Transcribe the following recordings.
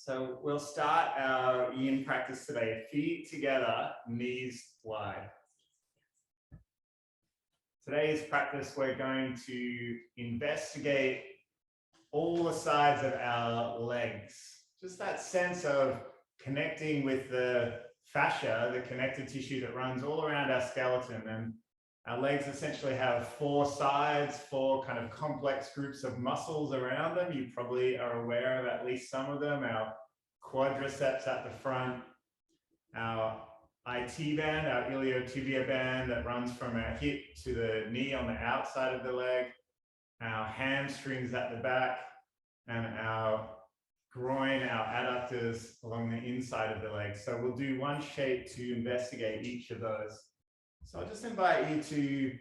So we'll start our yin practice today. Feet together, knees wide. Today's practice, we're going to investigate all the sides of our legs. Just that sense of connecting with the fascia, the connective tissue that runs all around our skeleton. And our legs essentially have four sides, four kind of complex groups of muscles around them. You probably are aware of at least some of them. Our quadriceps at the front, our IT band, our iliotibial band that runs from our hip to the knee on the outside of the leg, our hamstrings at the back, and our groin, our adductors along the inside of the leg. So we'll do one shape to investigate each of those. So I'll just invite you to,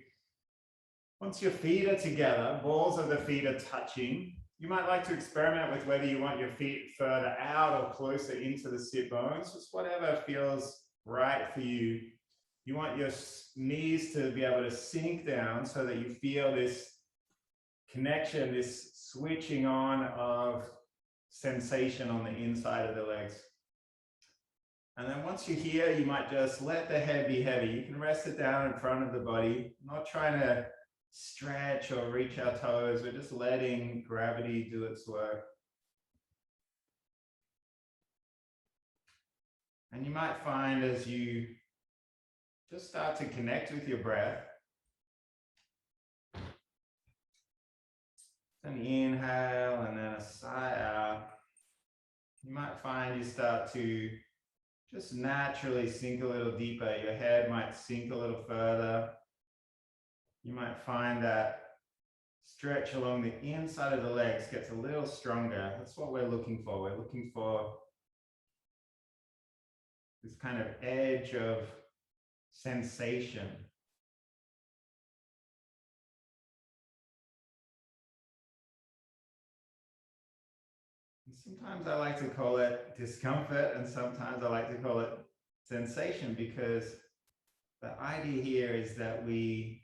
once your feet are together, balls of the feet are touching, you might like to experiment with whether you want your feet further out or closer into the sit bones, just whatever feels right for you. You want your knees to be able to sink down so that you feel this connection, this switching on of sensation on the inside of the legs. And then once you're here, you might just let the head be heavy. You can rest it down in front of the body, not trying to stretch or reach our toes. We're just letting gravity do its work. And you might find as you just start to connect with your breath, an inhale and then a sigh out, you might find you start to just naturally sink a little deeper. Your head might sink a little further. You might find that stretch along the inside of the legs gets a little stronger. That's what we're looking for. We're looking for this kind of edge of sensation. And sometimes I like to call it discomfort, and sometimes I like to call it sensation, because the idea here is that we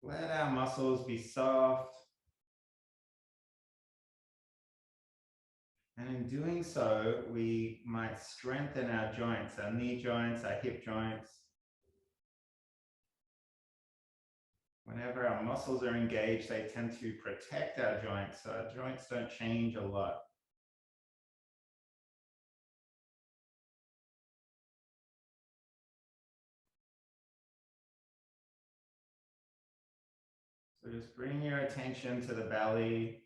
let our muscles be soft. And in doing so, we might strengthen our joints, our knee joints, our hip joints. Whenever our muscles are engaged, they tend to protect our joints, so our joints don't change a lot. So just bring your attention to the belly.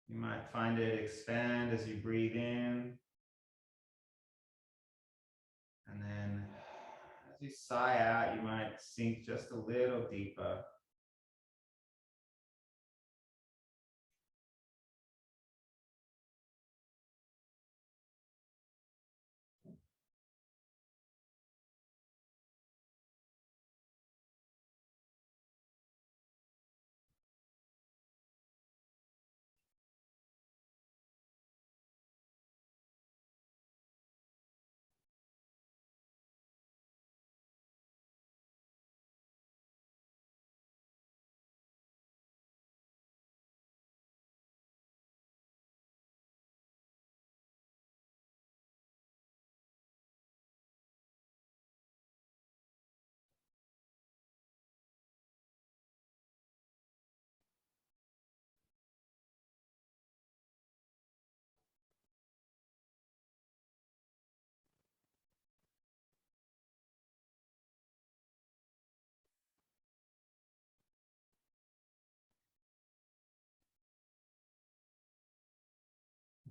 You might find it expand as you breathe in. And then as you sigh out, you might sink just a little deeper.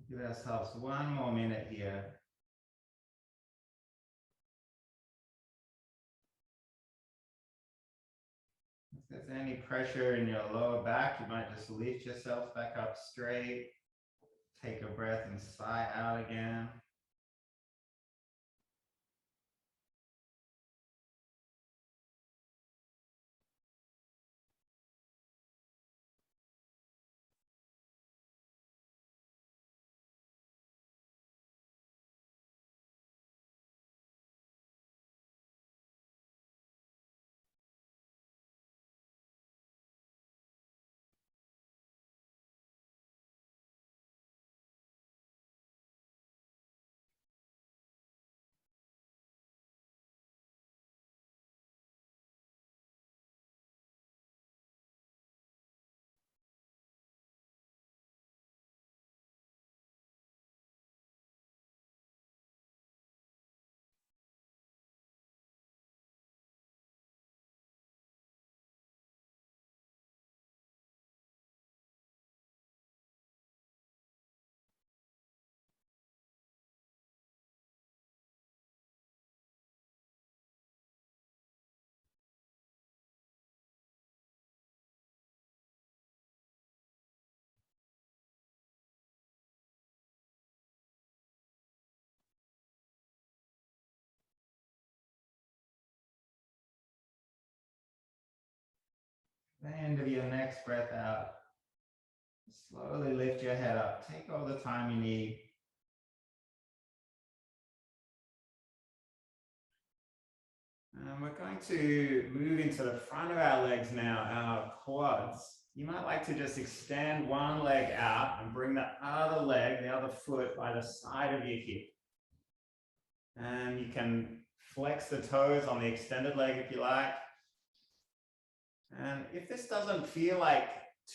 Give ourselves one more minute here. If there's any pressure in your lower back, you might just lift yourself back up straight. Take a breath and sigh out again. the end of your next breath out, slowly lift your head up. Take all the time you need. And we're going to move into the front of our legs now, our quads. You might like to just extend one leg out and bring the other leg, the other foot, by the side of your hip. And you can flex the toes on the extended leg if you like. And if this doesn't feel like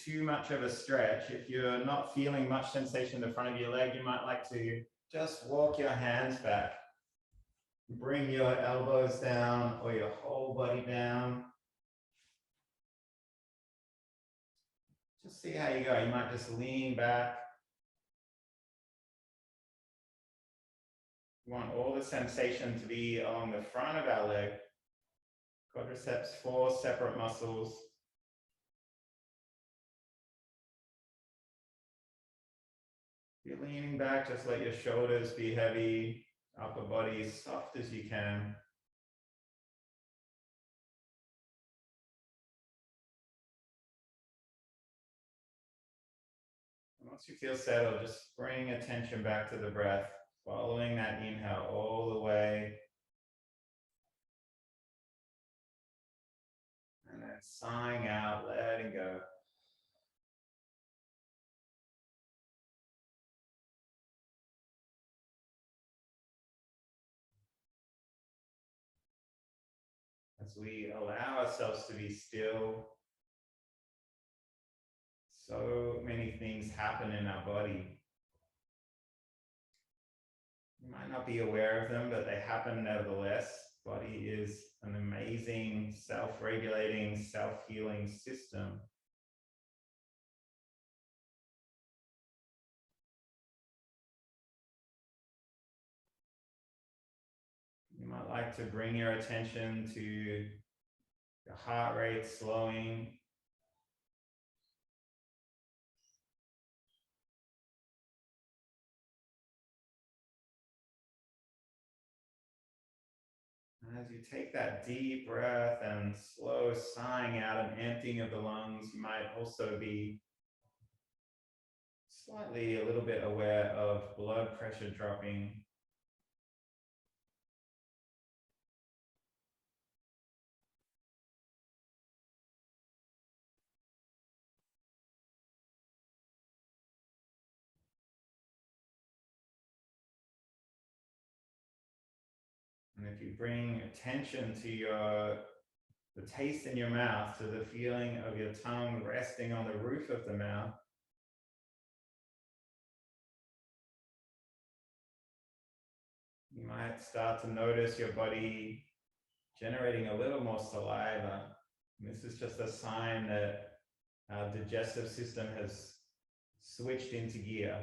too much of a stretch, if you're not feeling much sensation in the front of your leg, you might like to just walk your hands back. Bring your elbows down or your whole body down. Just see how you go. You might just lean back. We want all the sensation to be along the front of our leg. Quadriceps, 4 separate muscles. If you're leaning back, just let your shoulders be heavy, upper body as soft as you can. Once you feel settled, just bring attention back to the breath, following that inhale all the way. And then sighing out, letting go. As we allow ourselves to be still, so many things happen in our body. You might not be aware of them, but they happen nevertheless. Body is an amazing self-regulating, self-healing system. You might like to bring your attention to your heart rate slowing. As you take that deep breath and slow sighing out and emptying of the lungs, you might also be slightly a little bit aware of blood pressure dropping. And if you bring attention to the taste in your mouth, to the feeling of your tongue resting on the roof of the mouth, you might start to notice your body generating a little more saliva. And this is just a sign that our digestive system has switched into gear.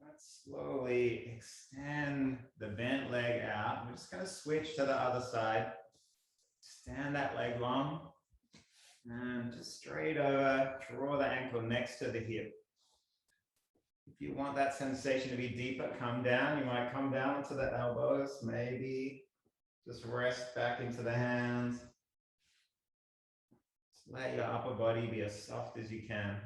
Let's slowly extend the bent leg out. We're just going to switch to the other side. Stand that leg long and just straight over, draw the ankle next to the hip. If you want that sensation to be deeper, come down. You might come down to the elbows, maybe just rest back into the hands. Just let your upper body be as soft as you can.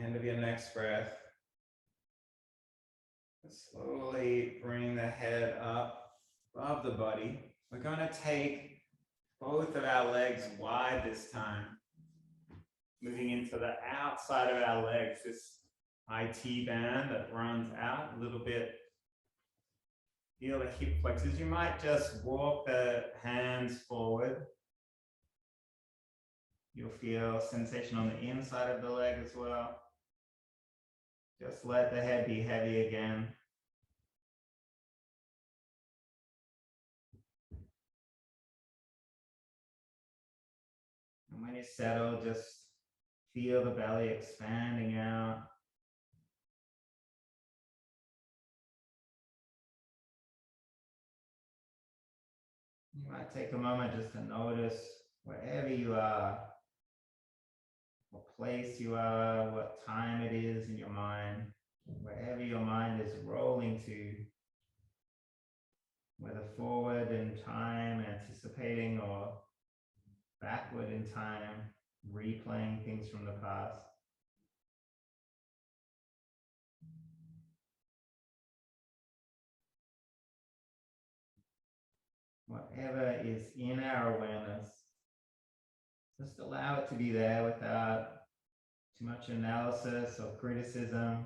end of your next breath, slowly bring the head up above the body. We're going to take both of our legs wide this time, moving into the outside of our legs, this IT band that runs out a little bit. Feel the hip flexors. You might just walk the hands forward. You'll feel sensation on the inside of the leg as well. Just let the head be heavy again. And when you settle, just feel the belly expanding out. You might take a moment just to notice wherever you are, what place you are, what time it is in your mind, wherever your mind is rolling to, whether forward in time, anticipating, or backward in time, replaying things from the past. Whatever is in our awareness, just allow it to be there without too much analysis or criticism.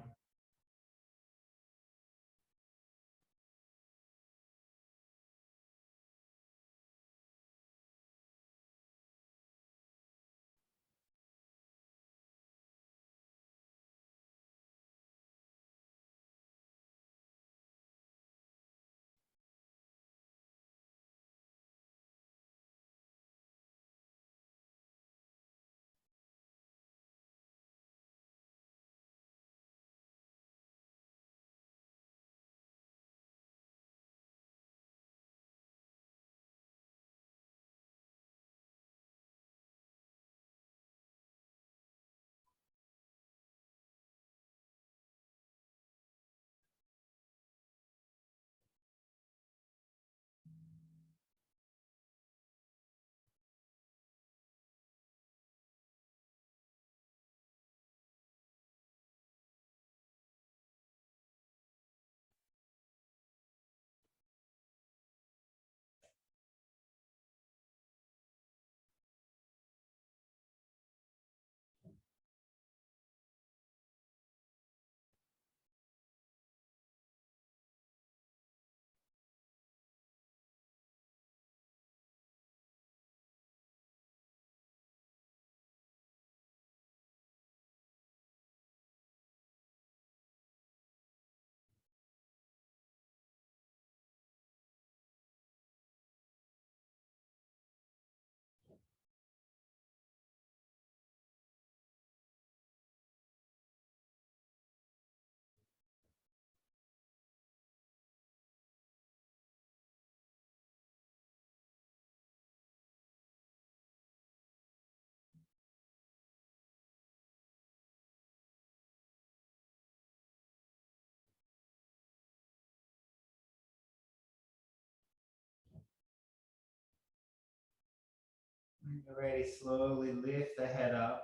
When you're ready, slowly lift the head up,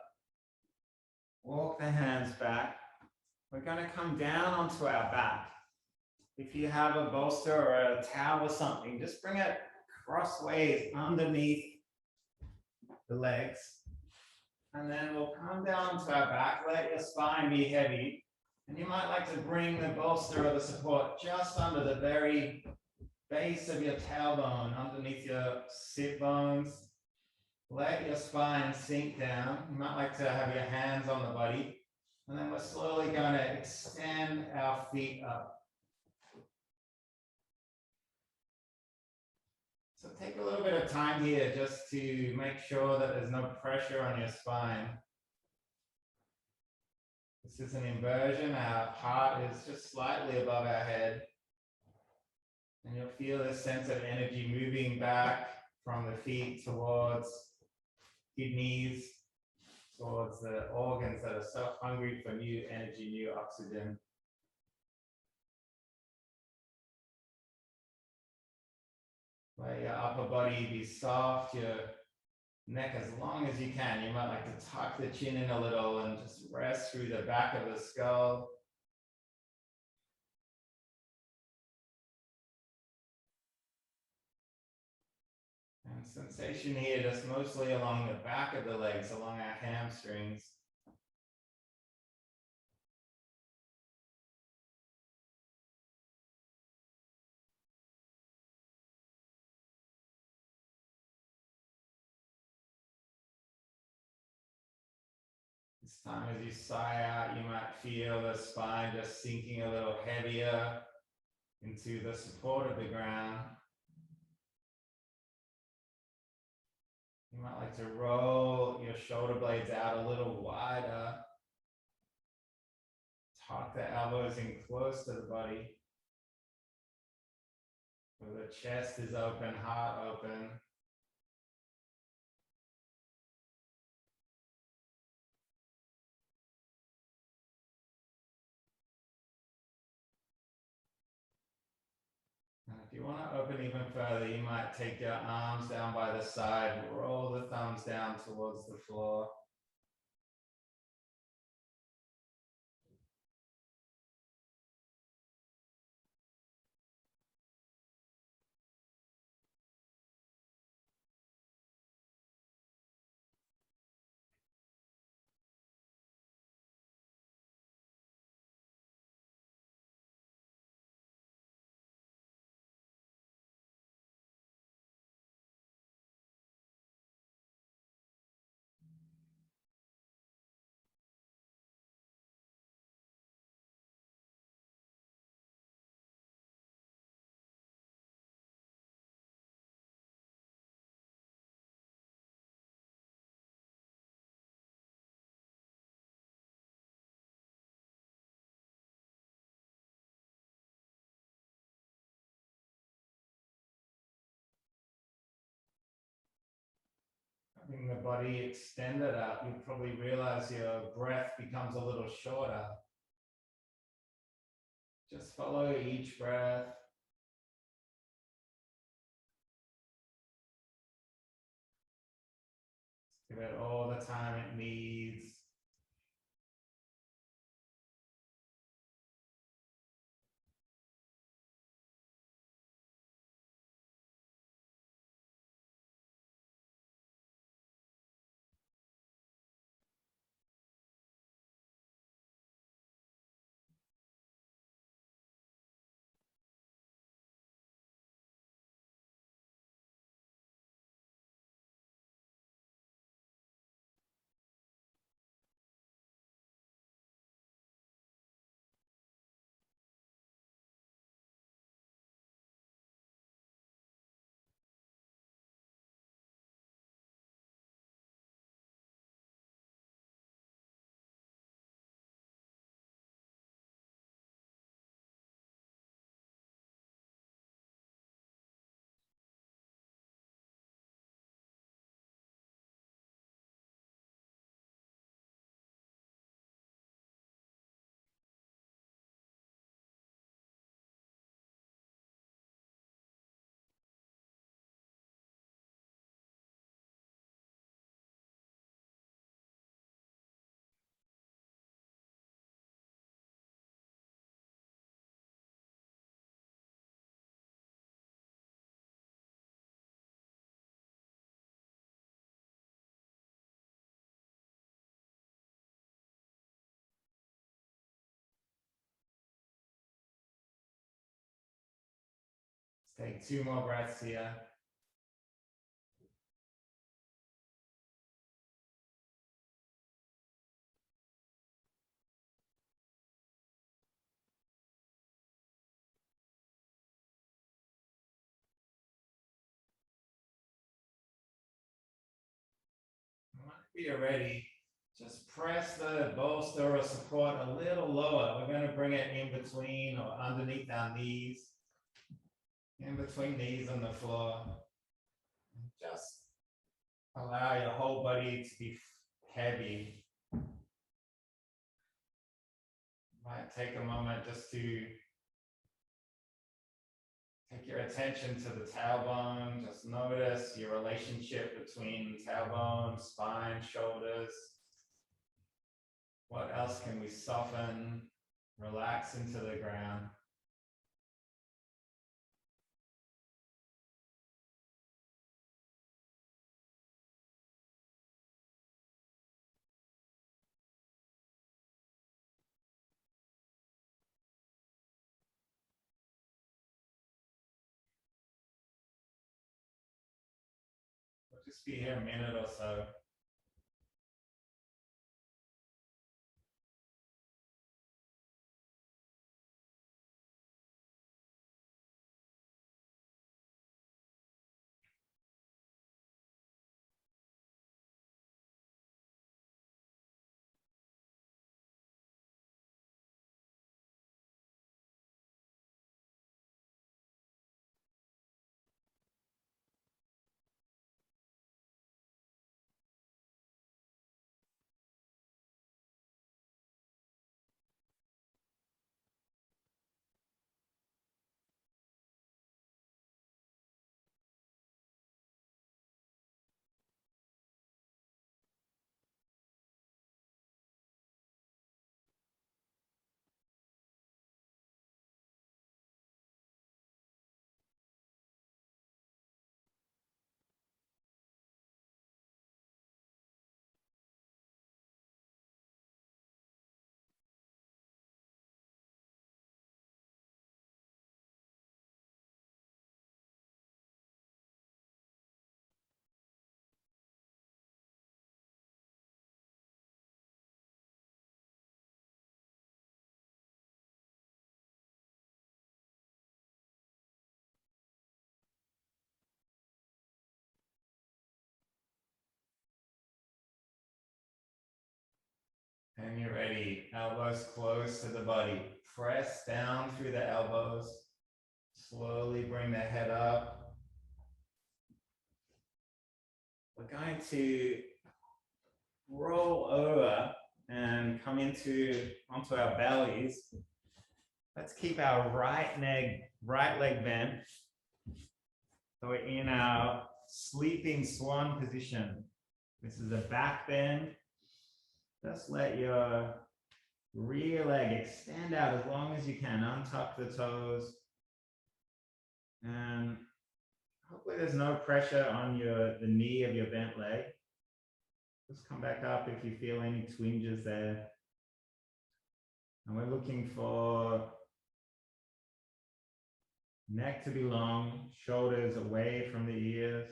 walk the hands back. We're going to come down onto our back. If you have a bolster or a towel or something, just bring it crossways underneath the legs. And then we'll come down to our back, let your spine be heavy. And you might like to bring the bolster or the support just under the very base of your tailbone, underneath your sit bones. Let your spine sink down. You might like to have your hands on the body. And then we're slowly going to extend our feet up. So take a little bit of time here just to make sure that there's no pressure on your spine. This is an inversion. Our heart is just slightly above our head. And you'll feel this sense of energy moving back from the feet towards kidneys, towards the organs that are so hungry for new energy, new oxygen. Let your upper body be soft, your neck as long as you can. You might like to tuck the chin in a little and just rest through the back of the skull. And sensation here just mostly along the back of the legs, along our hamstrings. This time as you sigh out, you might feel the spine just sinking a little heavier into the support of the ground. You might like to roll your shoulder blades out a little wider. Tuck the elbows in close to the body. So the chest is open, heart open. And if you want to open even further, you might take your arms down by the side, roll the thumbs down towards the floor. Having the body extended out, you probably realize your breath becomes a little shorter. Just follow each breath. Give it all the time it needs. Let's take 2 more breaths here. Whenever you're ready, just press the bolster or support a little lower. We're going to bring it in between or underneath our knees, in between knees on the floor. Just allow your whole body to be heavy. Might take a moment just to take your attention to the tailbone. Just notice your relationship between tailbone, spine, shoulders. What else can we soften, relax into the ground? We'll just be here a minute or so. And you're ready. Elbows close to the body. Press down through the elbows. Slowly bring the head up. We're going to roll over and come onto our bellies. Let's keep our right leg bent. So we're in our sleeping swan position. This is a back bend. Just let your rear leg extend out as long as you can. Untuck the toes. And hopefully there's no pressure on the knee of your bent leg. Just come back up if you feel any twinges there. And we're looking for neck to be long, shoulders away from the ears.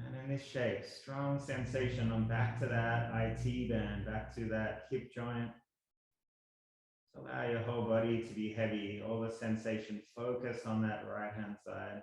And in this shape, strong sensation on back to that IT band, back to that hip joint. So allow your whole body to be heavy, all the sensation focus on that right hand side.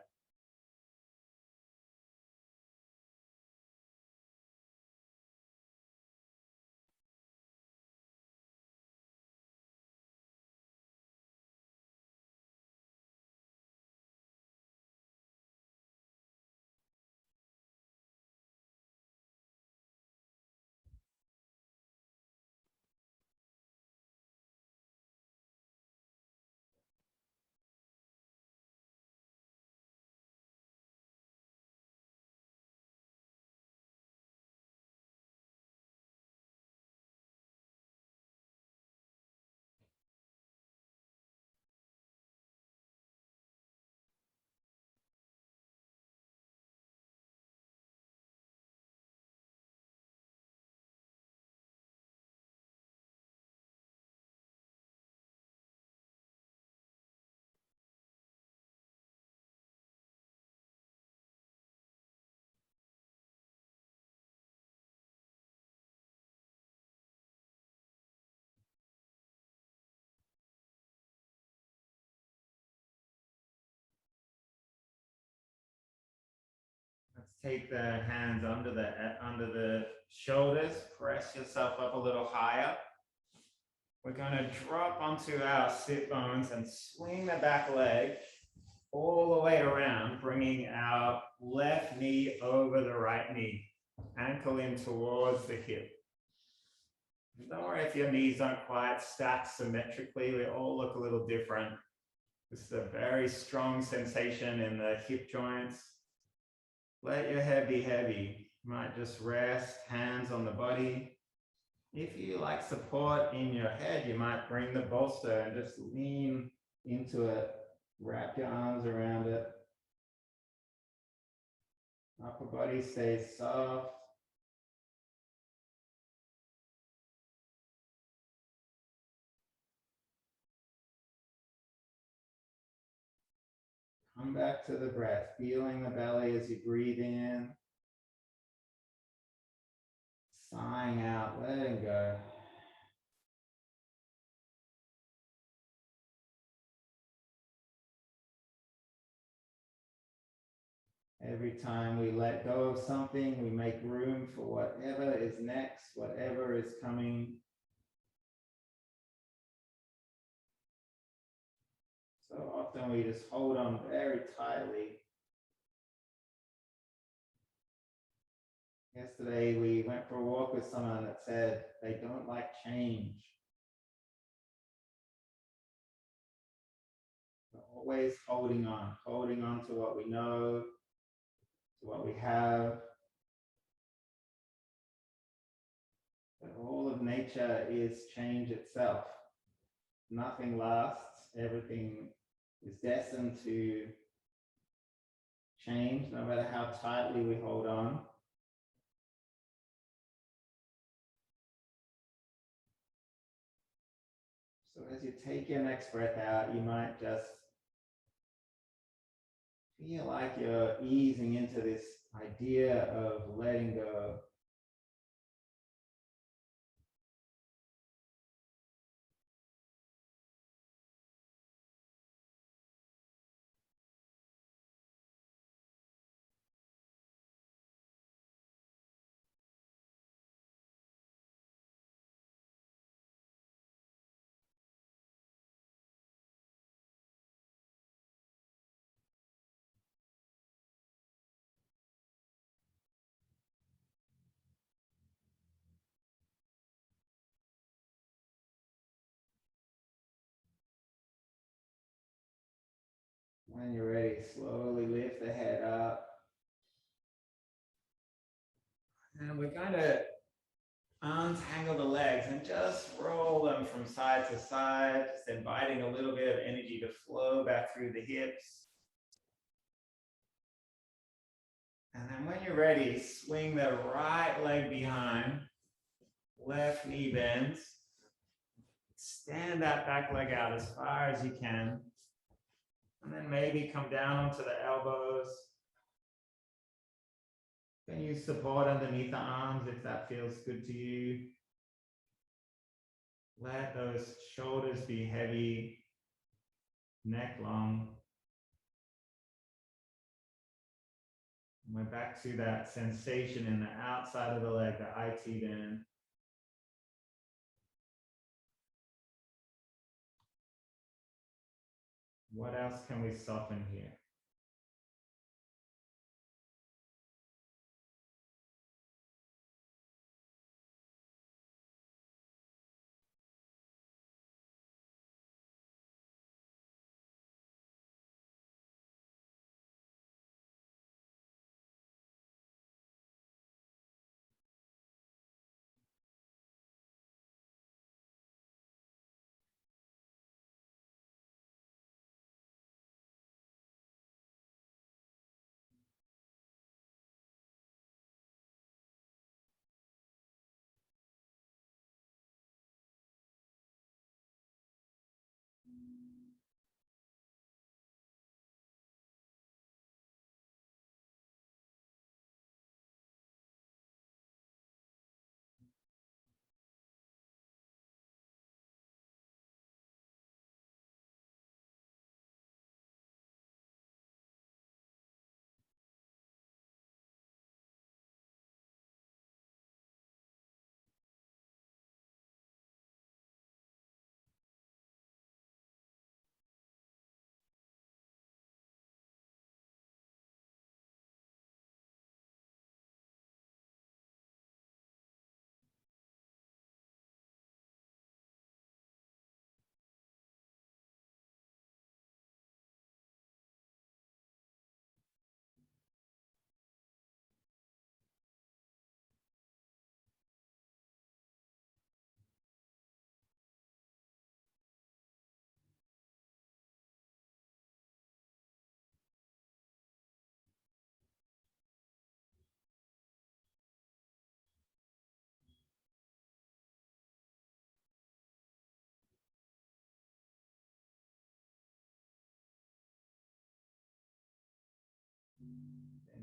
Let's take the hands under the shoulders, press yourself up a little higher. We're going to drop onto our sit bones and swing the back leg all the way around, bringing our left knee over the right knee, ankle in towards the hip. Don't worry if your knees don't quite stack symmetrically. We all look a little different. This is a very strong sensation in the hip joints. Let your head be heavy. You might just rest, hands on the body. If you like support in your head, you might bring the bolster and just lean into it. Wrap your arms around it. Upper body stays soft. Come back to the breath, feeling the belly as you breathe in. Sighing out, letting go. Every time we let go of something, we make room for whatever is next, whatever is coming. So often we just hold on very tightly. Yesterday, we went for a walk with someone that said they don't like change. We're always holding on to what we know, to what we have. But all of nature is change itself. Nothing lasts. Everything is destined to change, no matter how tightly we hold on. So as you take your next breath out, you might just feel like you're easing into this idea of letting go. When you're ready, slowly lift the head up. And we're going to untangle the legs and just roll them from side to side, just inviting a little bit of energy to flow back through the hips. And then when you're ready, swing the right leg behind, left knee bends. Stand that back leg out as far as you can. And then maybe come down onto the elbows. Can you support underneath the arms if that feels good to you? Let those shoulders be heavy, neck long. And we're back to that sensation in the outside of the leg, the IT band. What else can we soften here?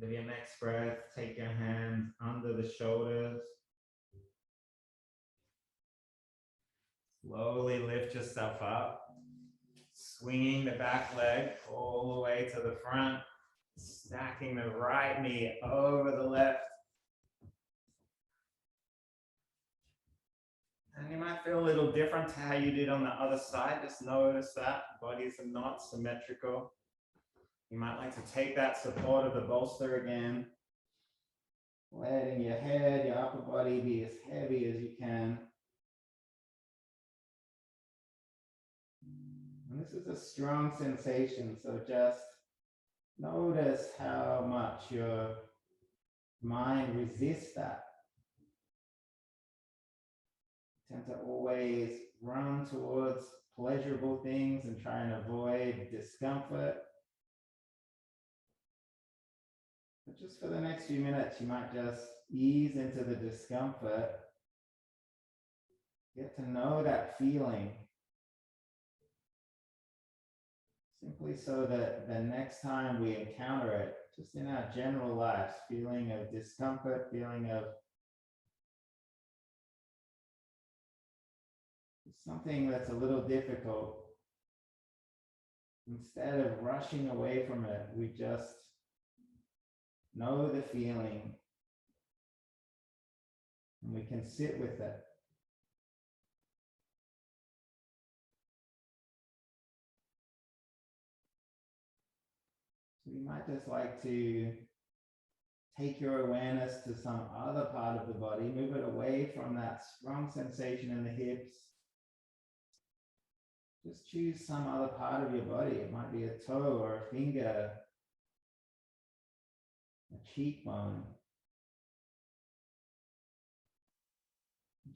End of your next breath, take your hands under the shoulders. Slowly lift yourself up, swinging the back leg all the way to the front, stacking the right knee over the left. And you might feel a little different to how you did on the other side. Just notice that bodies are not symmetrical. You might like to take that support of the bolster again, letting your head, your upper body be as heavy as you can. And this is a strong sensation, so just notice how much your mind resists that. You tend to always run towards pleasurable things and try and avoid discomfort. But just for the next few minutes, you might just ease into the discomfort. Get to know that feeling. Simply so that the next time we encounter it, just in our general lives, feeling of discomfort, feeling of something that's a little difficult, instead of rushing away from it, we just know the feeling and we can sit with it. So you might just like to take your awareness to some other part of the body, move it away from that strong sensation in the hips. Just choose some other part of your body. It might be a toe or a finger, a cheekbone.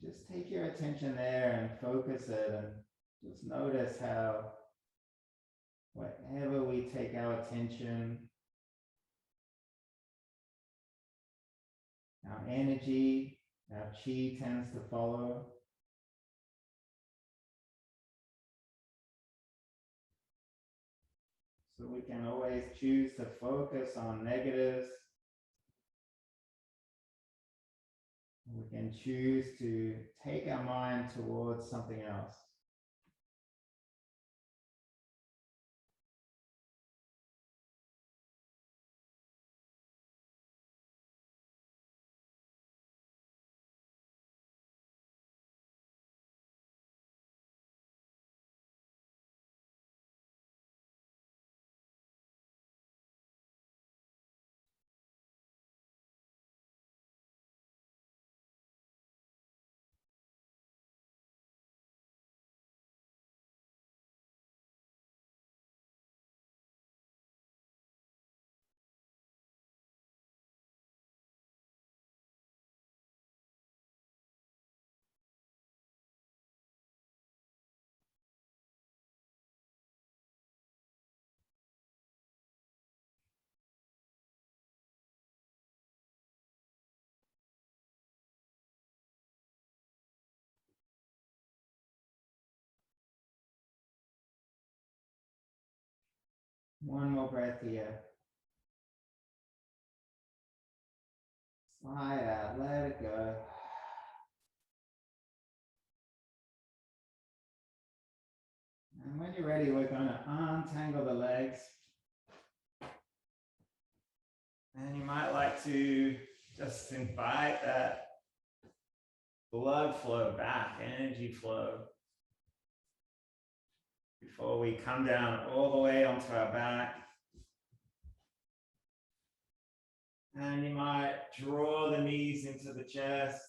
Just take your attention there and focus it, and just notice how wherever we take our attention, our energy, our chi tends to follow. So we can always choose to focus on negatives. We can choose to take our mind towards something else. One more breath here. Slide out, let it go. And when you're ready, we're going to untangle the legs. And you might like to just invite that blood flow back, energy flow, before we come down all the way onto our back. And you might draw the knees into the chest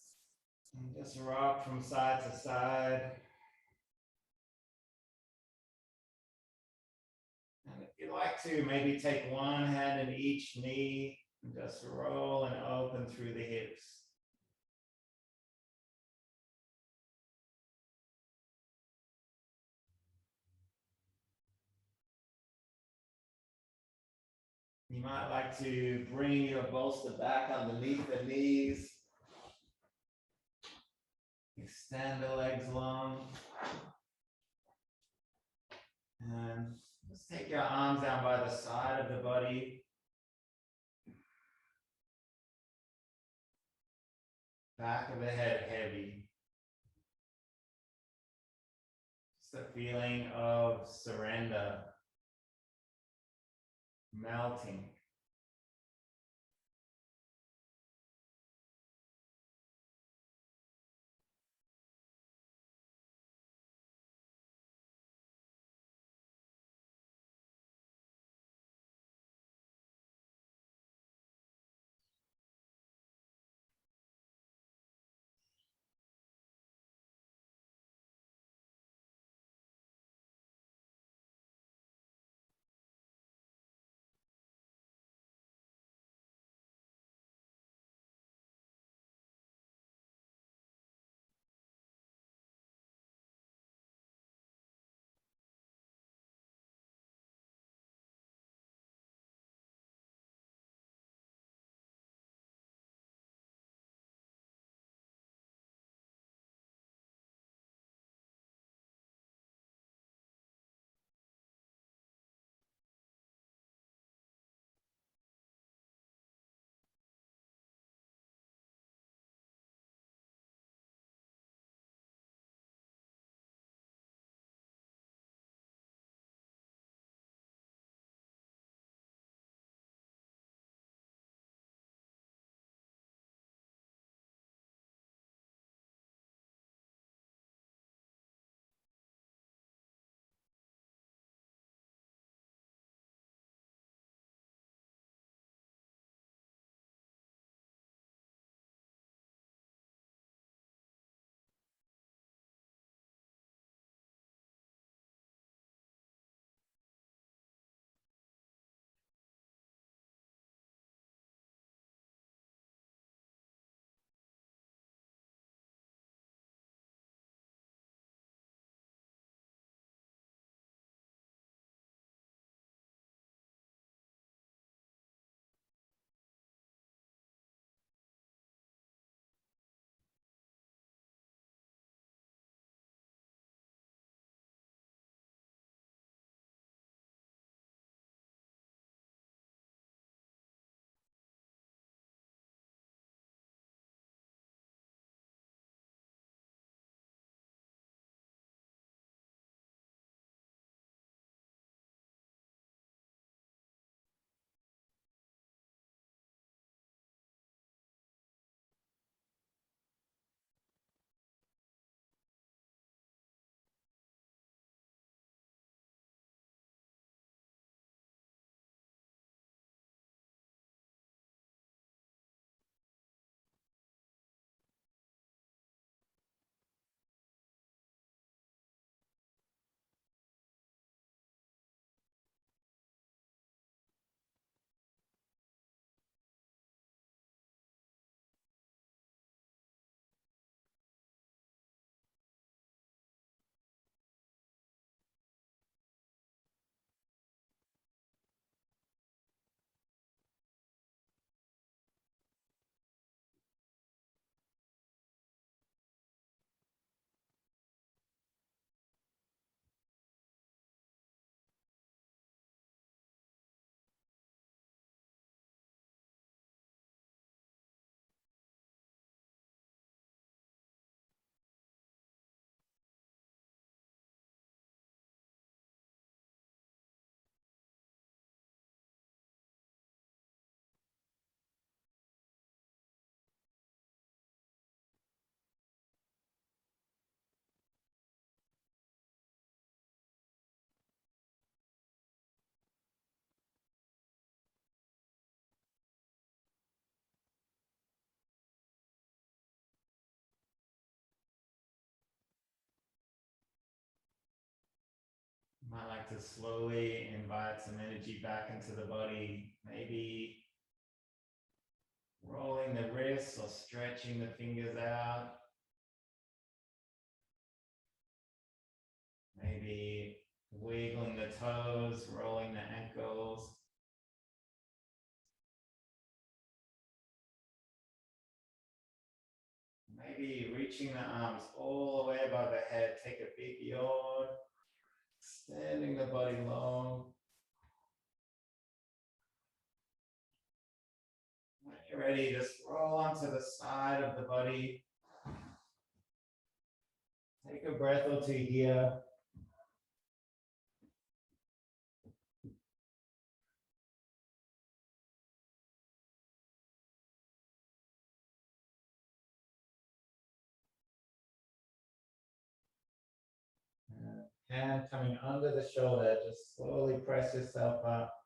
and just rock from side to side. And if you'd like to, maybe take one hand in each knee and just roll and open through the hips. You might like to bring your bolster back underneath the knees. Extend the legs long. And just take your arms down by the side of the body. back of the head heavy. Just a feeling of surrender, melting. You might like to slowly invite some energy back into the body, maybe rolling the wrists or stretching the fingers out. Maybe wiggling the toes, rolling the ankles. Maybe reaching the arms all the way above the head. Take a big yawn, extending the body long. When you're ready, just roll onto the side of the body. Take a breath or two here. Hand coming under the shoulder, just slowly press yourself up.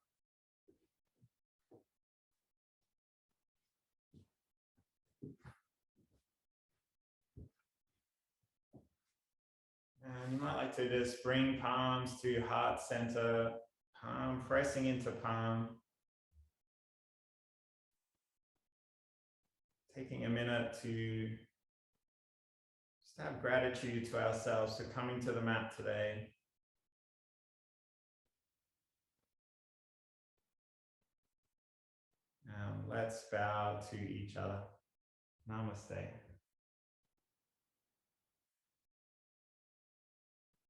And you might like to just bring palms to heart center, palm pressing into palm. Taking a minute to just have gratitude to ourselves for coming to the mat today. Let's bow to each other. Namaste.